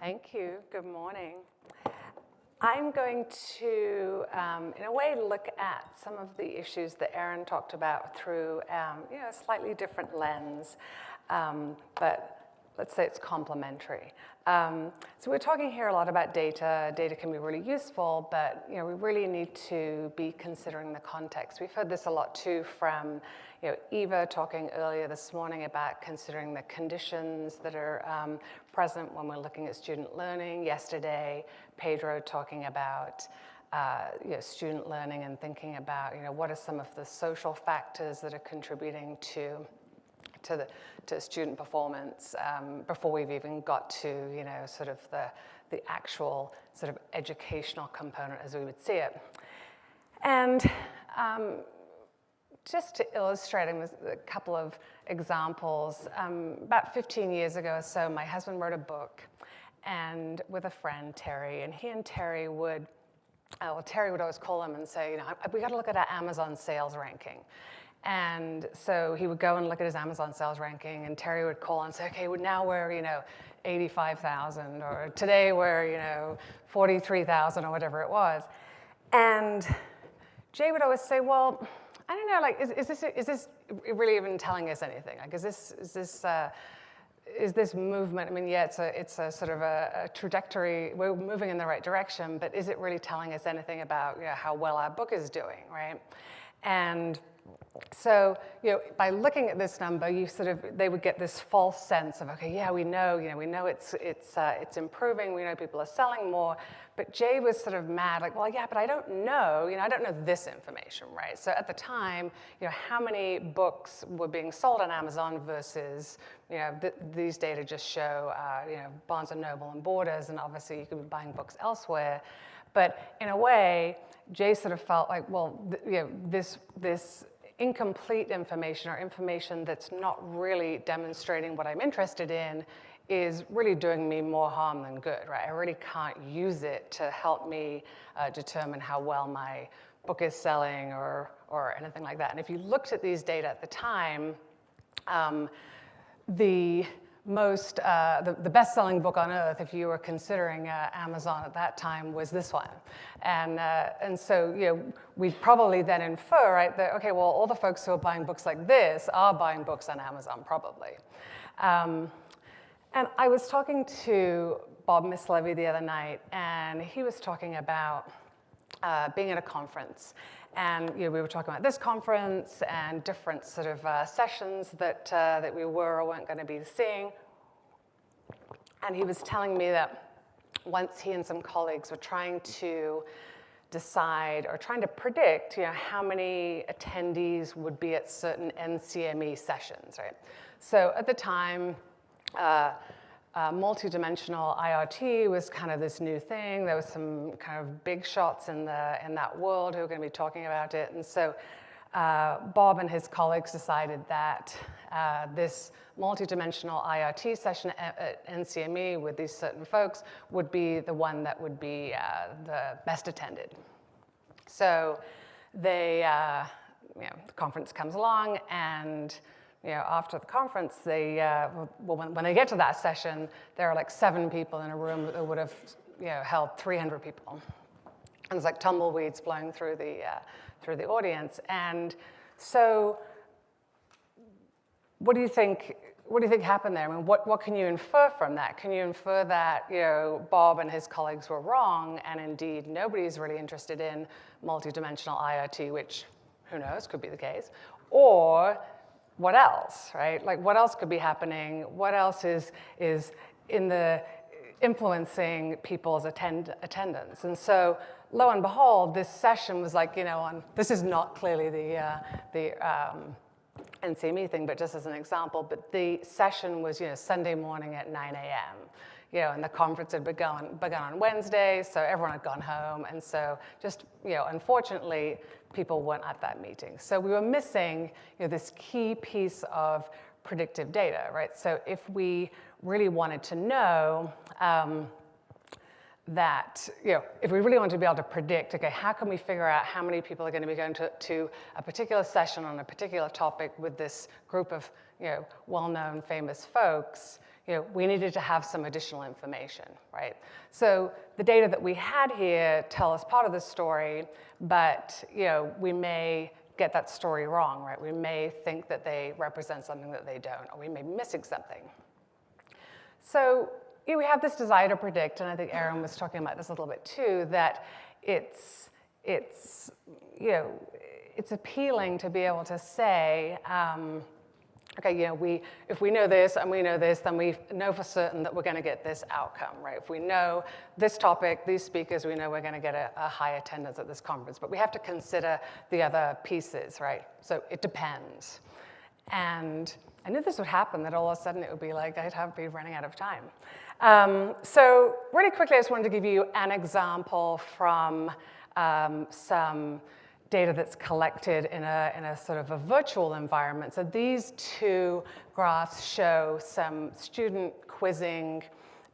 Thank you. Good morning. I'm going to, in a way, look at some of the issues that Erin talked about through a slightly different lens, but let's say it's complementary. So we're talking here a lot about data. Data can be really useful, but we really need to be considering the context. We've heard this a lot too from Eva talking earlier this morning about considering the conditions that are present when we're looking at student learning. Yesterday, Pedro talking about student learning and thinking about what are some of the social factors that are contributing to student performance before we've even got to sort of the actual sort of educational component as we would see it. And just to illustrate a couple of examples, about 15 years ago or so, my husband wrote a book and with a friend, Terry, and he and Terry would, Terry would always call him and say, we got to look at our Amazon sales ranking. And so he would go and look at his Amazon sales ranking, and Terry would call and say, okay, well, now we're 85,000, or today we're 43,000, or whatever it was. And Jay would always say, well, I don't know, like, is this really even telling us anything? Like, is this movement? I mean, yeah, it's a sort of a trajectory. We're moving in the right direction, but is it really telling us anything about how well our book is doing, right? And so, by looking at this number, they would get this false sense of, okay, yeah, we know it's improving. We know people are selling more. But Jay was sort of mad, like, well, yeah, but I don't know. I don't know this information, right? So at the time, how many books were being sold on Amazon versus, these data just show, Barnes & Noble and Borders, and obviously you could be buying books elsewhere. But in a way, Jay sort of felt like, well, this incomplete information or information that's not really demonstrating what I'm interested in is really doing me more harm than good, right? I really can't use it to help me determine how well my book is selling or anything like that. And if you looked at these data at the time, the best-selling book on earth, if you were considering Amazon at that time, was this one. And so, we'd probably then infer, right, that, okay, well, all the folks who are buying books like this are buying books on Amazon, probably. And I was talking to Bob Mislevy the other night, and he was talking about being at a conference. And we were talking about this conference and different sort of sessions that we were or weren't going to be seeing. And he was telling me that once he and some colleagues were trying to decide or trying to predict, how many attendees would be at certain NCME sessions, right? So at the time, multidimensional IRT was kind of this new thing. There was some kind of big shots in that world who were going to be talking about it. And so Bob and his colleagues decided that this multidimensional IRT session at NCME with these certain folks would be the one that would be the best attended. So they, the conference comes along, and after the conference, when they get to that session, there are like 7 people in a room that would have held 300 people. And it's like tumbleweeds blowing through the audience. And so what do you think happened there? I mean, what can you infer from that? Can you infer that Bob and his colleagues were wrong, and indeed nobody's really interested in multidimensional IRT, which, who knows, could be the case? Or what else, right? Like, what else could be happening? What else is in the influencing people's attendance? And so, lo and behold, this session was like, this is not clearly the NCME thing, but just as an example, but the session was, Sunday morning at 9 a.m., and the conference had begun on Wednesday, so everyone had gone home, and so just, unfortunately, people weren't at that meeting. So we were missing, this key piece of predictive data, right? So if we really wanted to know that, if we really wanted to be able to predict, okay, how can we figure out how many people are going to be going to a particular session on a particular topic with this group of, well-known, famous folks, we needed to have some additional information, right? So the data that we had here tell us part of the story, but we may get that story wrong, right? We may think that they represent something that they don't, or we may be missing something. So we have this desire to predict, and I think Aaron was talking about this a little bit too, that it's appealing to be able to say, okay, if we know this and we know this, then we know for certain that we're going to get this outcome, right? If we know this topic, these speakers, we know we're going to get a high attendance at this conference. But we have to consider the other pieces, right? So it depends. And I knew this would happen, that all of a sudden it would be like I'd be running out of time. So really quickly, I just wanted to give you an example from some data that's collected in a sort of a virtual environment. So these two graphs show some student quizzing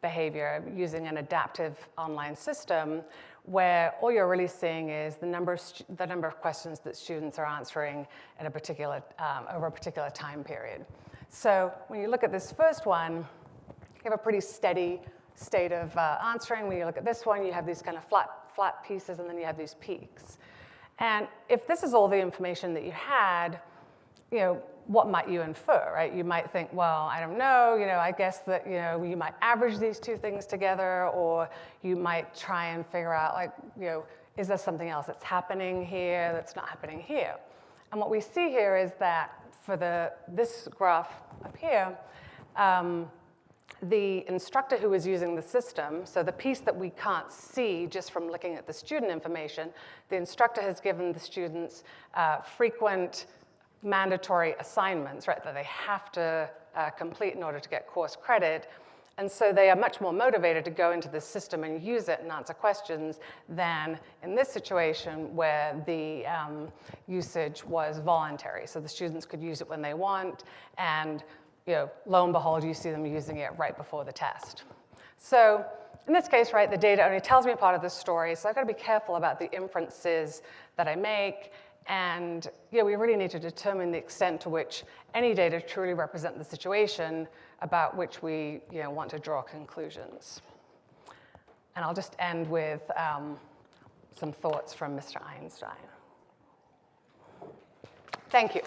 behavior using an adaptive online system, where all you're really seeing is the number of questions that students are answering in a particular over a particular time period. So when you look at this first one, you have a pretty steady state of answering. When you look at this one, you have these kind of flat pieces, and then you have these peaks. And if this is all the information that you had, what might you infer, right? You might think, well, I don't know, I guess that, you might average these two things together, or you might try and figure out, like, is there something else that's happening here that's not happening here? And what we see here is that for this graph up here, the instructor who is using the system, so the piece that we can't see just from looking at the student information, the instructor has given the students frequent mandatory assignments, right, that they have to complete in order to get course credit. And so they are much more motivated to go into the system and use it and answer questions than in this situation where the usage was voluntary. So the students could use it when they want, and lo and behold, you see them using it right before the test. So in this case, right, the data only tells me part of the story, so I've got to be careful about the inferences that I make. And we really need to determine the extent to which any data truly represent the situation about which we want to draw conclusions. And I'll just end with some thoughts from Mr. Einstein. Thank you.